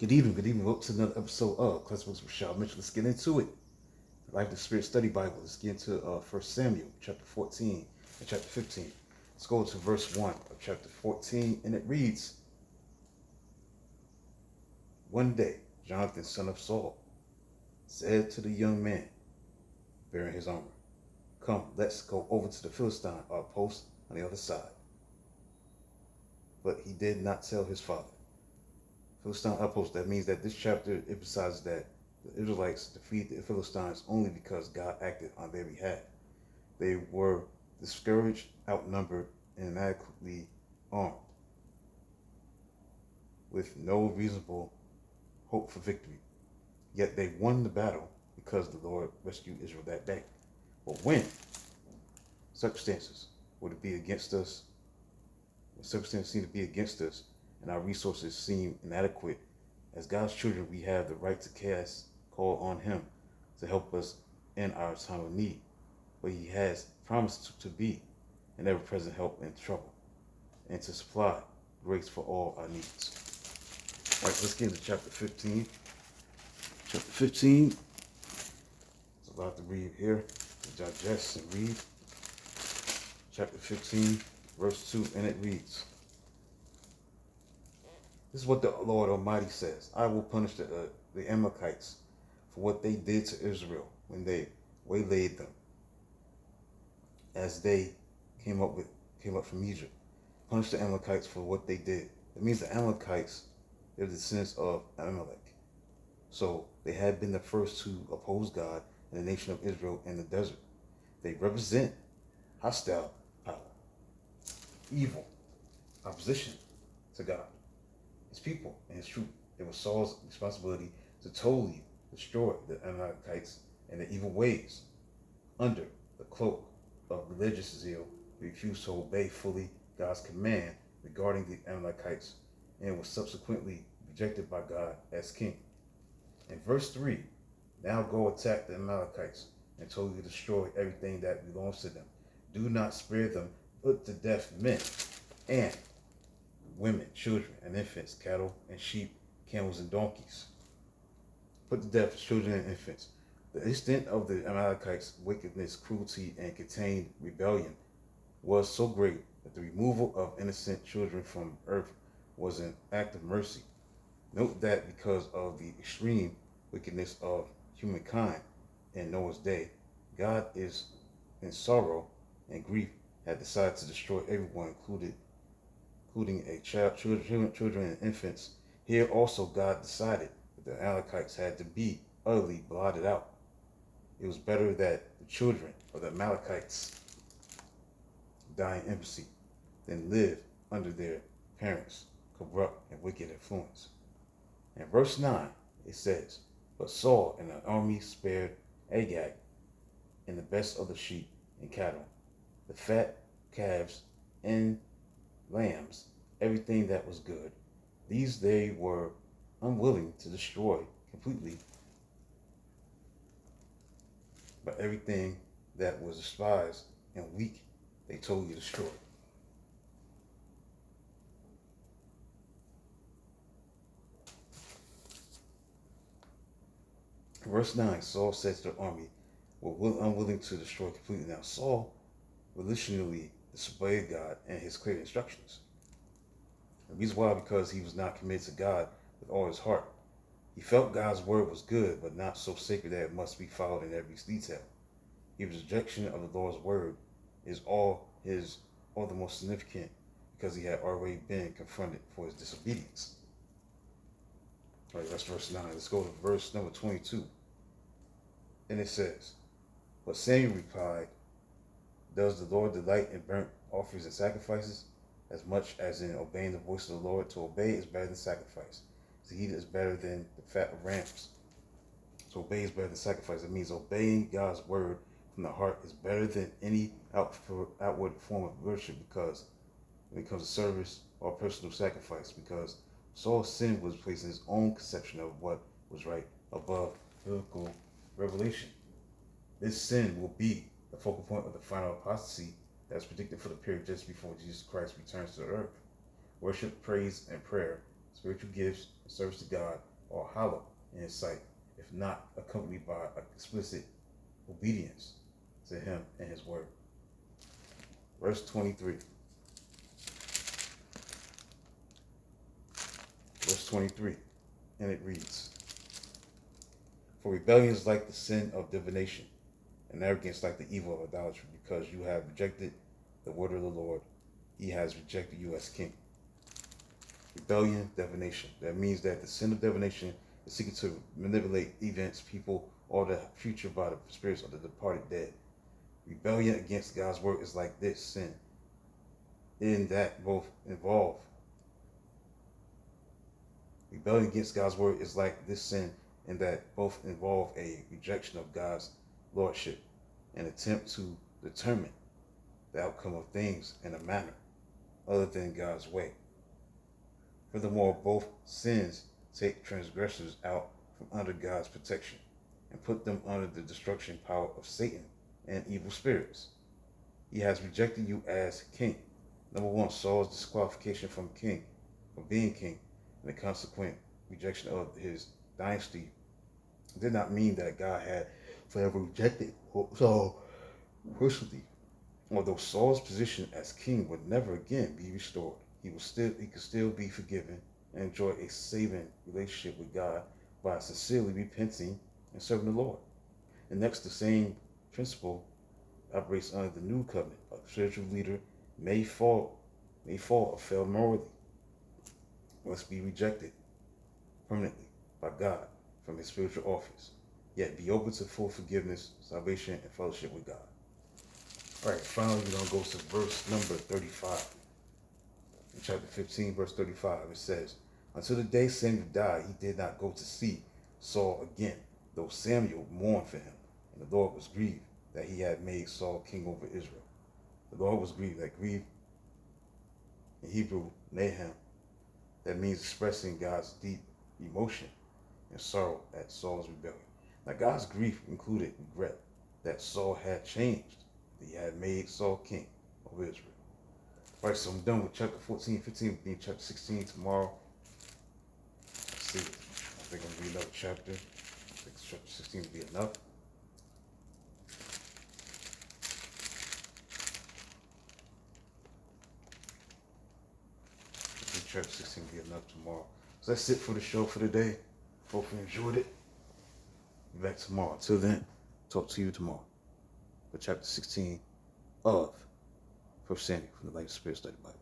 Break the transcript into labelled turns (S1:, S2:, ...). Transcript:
S1: Good evening. Welcome to another episode of Class Books with Rashad Mitchell. Let's get into it. Life of the Spirit Study Bible. Let's get into 1 Samuel chapter 14 and chapter 15. Let's go to verse 1 of chapter 14, and it reads, One day, Jonathan, son of Saul, said to the young man bearing his armor, Come, let's go over to the Philistine, our post on the other side. But he did not tell his father. Philistine outpost, that means that this chapter emphasizes that the Israelites defeated the Philistines only because God acted on their behalf. They were discouraged, outnumbered, and inadequately armed, with no reasonable hope for victory. Yet they won the battle because the Lord rescued Israel that day. But when circumstances were to be against us, when circumstances seem to be against us, and our resources seem inadequate, as God's children, we have the right to call on Him to help us in our time of need. But He has promised to be an ever-present help in trouble and to supply grace for all our needs. All right, let's get into chapter 15. Chapter 15, there's a lot to read here, to digest and read. Chapter 15, verse 2, and it reads, This is what the Lord Almighty says. I will punish the Amalekites for what they did to Israel when they waylaid them as they came up from Egypt. Punish the Amalekites for what they did. It means the Amalekites, they're the descendants of Amalek. So they had been the first to oppose God and the nation of Israel in the desert. They represent hostile power, evil, opposition to God, His people, and His truth. It was Saul's responsibility to totally destroy the Amalekites and their evil ways. Under the cloak of religious zeal, he refused to obey fully God's command regarding the Amalekites and was subsequently rejected by God as king. In verse 3, now go attack the Amalekites and totally destroy everything that belongs to them. Do not spare them, put to death men and women, children, and infants, cattle and sheep, camels and donkeys. Put to death children and infants. The extent of the Amalekites' wickedness, cruelty, and contained rebellion was so great that the removal of innocent children from earth was an act of mercy. Note that because of the extreme wickedness of humankind in Noah's day, God is in sorrow and grief had decided to destroy everyone, including children and infants. Here also God decided that the Amalekites had to be utterly blotted out. It was better that the children of the Amalekites die in infancy than live under their parents' corrupt and wicked influence. In verse 9, it says, But Saul and the army spared Agag and the best of the sheep and cattle, the fat calves and lambs, everything that was good. These they were unwilling to destroy completely, but everything that was despised and weak, they totally destroyed. Verse 9, Saul said to the army, were unwilling to destroy completely. Now Saul volitionally disobeyed God and His clear instructions. The reason why, because he was not committed to God with all his heart. He felt God's word was good, but not so sacred that it must be followed in every detail. His rejection of the Lord's word is all the more significant because he had already been confronted for his disobedience. All right, that's verse 9. Let's go to verse number 22. And it says, But Samuel replied, Does the Lord delight in burnt offerings and sacrifices as much as in obeying the voice of the Lord? To obey is better than sacrifice. To eat is better than the fat of rams. To obey is better than sacrifice. It means obeying God's word from the heart is better than any outward form of worship, because when it comes to service or personal sacrifice, because Saul's sin was placing his own conception of what was right above biblical revelation. This sin will be the focal point of the final apostasy that is predicted for the period just before Jesus Christ returns to the earth. Worship, praise, and prayer, spiritual gifts, and service to God are hollow in his sight, if not accompanied by explicit obedience to him and his word. Verse 23. Verse 23. And it reads, for rebellion is like the sin of divination, and arrogance like the evil of idolatry, because you have rejected the word of the Lord. He has rejected you as king. Rebellion, divination. That means that the sin of divination is seeking to manipulate events, people, or the future by the spirits of the departed dead. Rebellion against God's word is like this sin, in that both involve. Rebellion against God's word is like this sin in that both involve a rejection of God's lordship, an attempt to determine the outcome of things in a manner other than God's way. Furthermore, both sins take transgressors out from under God's protection and put them under the destruction power of Satan and evil spirits. He has rejected you as king. Number one, Saul's disqualification from being king, and the consequent rejection of his dynasty did not mean that God had forever rejected Saul personally. Although Saul's position as king would never again be restored, he could still be forgiven and enjoy a saving relationship with God by sincerely repenting and serving the Lord. And next, the same principle operates under the new covenant. A spiritual leader may fall or fail morally, must be rejected permanently by God from his spiritual office, yet be open to full forgiveness, salvation, and fellowship with God. All right, finally, we're going to go to verse number 35. In chapter 15, verse 35, it says, until the day Samuel died, he did not go to see Saul again, though Samuel mourned for him, and the Lord was grieved that he had made Saul king over Israel. The Lord was grieved. That grief in Hebrew, Naham, that means expressing God's deep emotion and sorrow at Saul's rebellion. Now, God's grief included regret that Saul had changed, that he had made Saul king over Israel. All right, so I'm done with chapter 14, 15, we'll be in chapter 16 tomorrow. Let's see, I think I'm going to read another chapter. I think chapter 16 will be enough. I think chapter 16 will be enough tomorrow. So that's it for the show for today. Hope you enjoyed it. Be back tomorrow. Until then, talk to you tomorrow for chapter 16 of 1 Samuel from the Life of Spirit Study Bible.